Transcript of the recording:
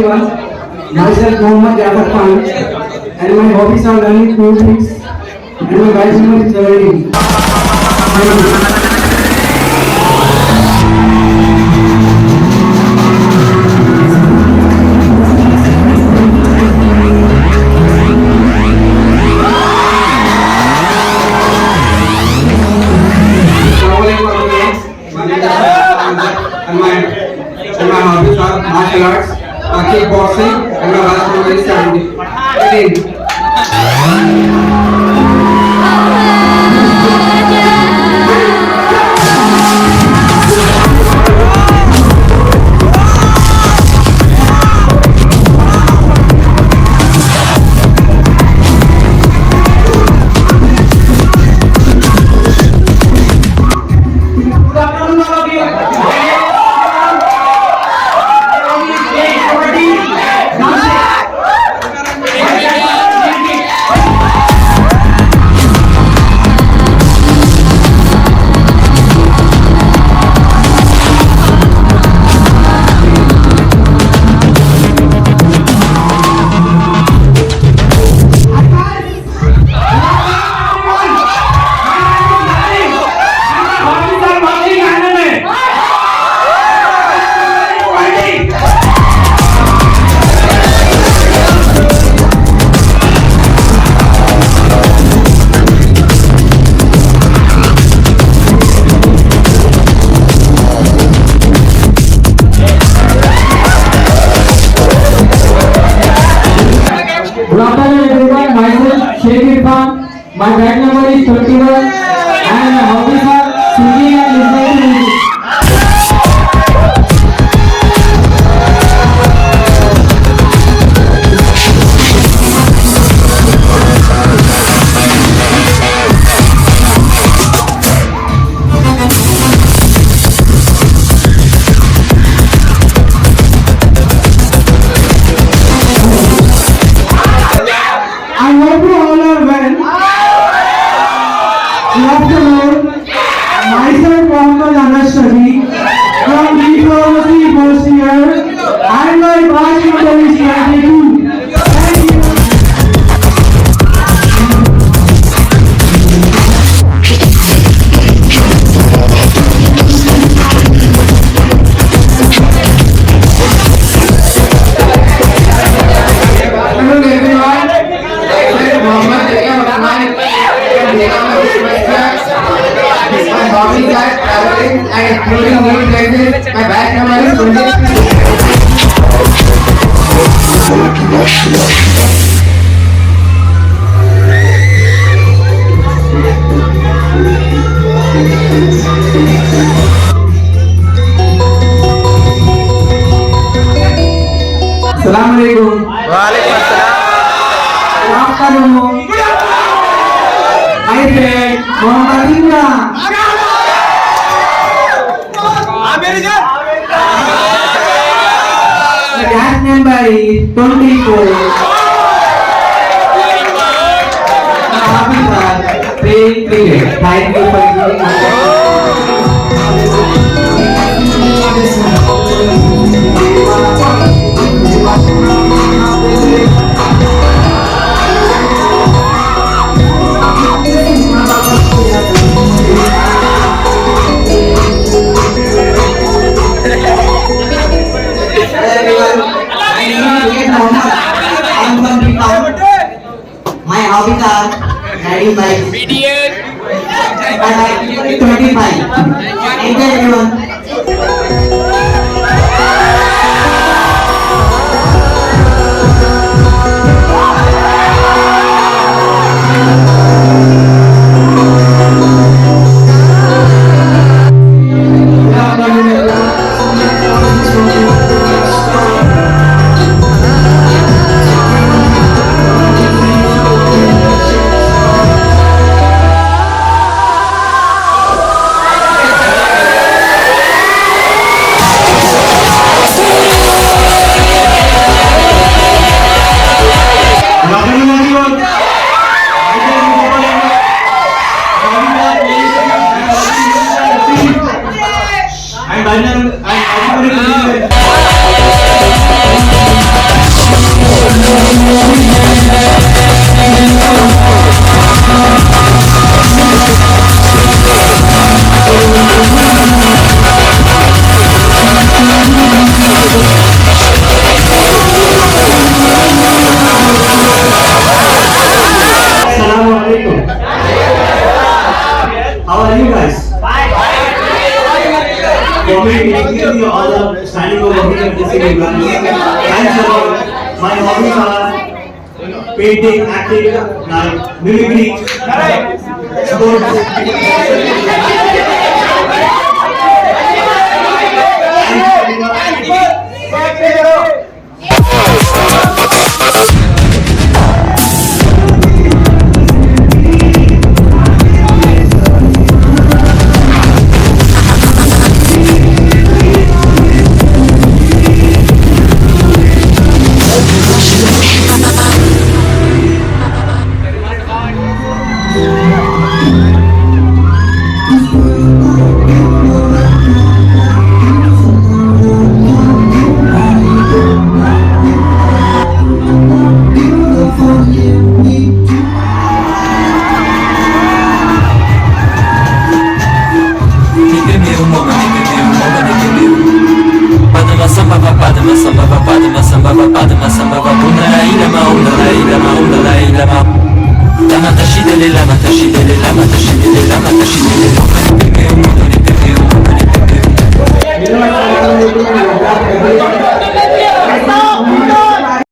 everyone. Myself Mohammad Jafar Khan, and my hobbies are learning music, and my badge number is 17. Thank you. And my hobbies are martial arts, kickboxing, and my last number is 17. My bag number is 21 and my hobbies are singing and listening to music. I hope you all are well. Good afternoon. Myself Mohammad Saree from D-Pharmacy first year and my batch number is 22. Thank you. Hello everyone. My hobbies are traveling and exploring new places. My badge number is 23. Assalamualaikum. Waalaikumsalam. Good afternoon. My friend Mohammad Imran. The batch number is 24. My hobbies are playing cricket. Thank you for giving me my hobbies are riding bikes. I 25. Thank you everyone. I'm Assalamu alaikum. How are you guys? For me, it gives me honor standing over here and receiving grants. Thanks a lot. My hobbies are painting, acting, mimicry, sports. Lama tashidele, lama tashidele, lama tashidele, lama tashidele.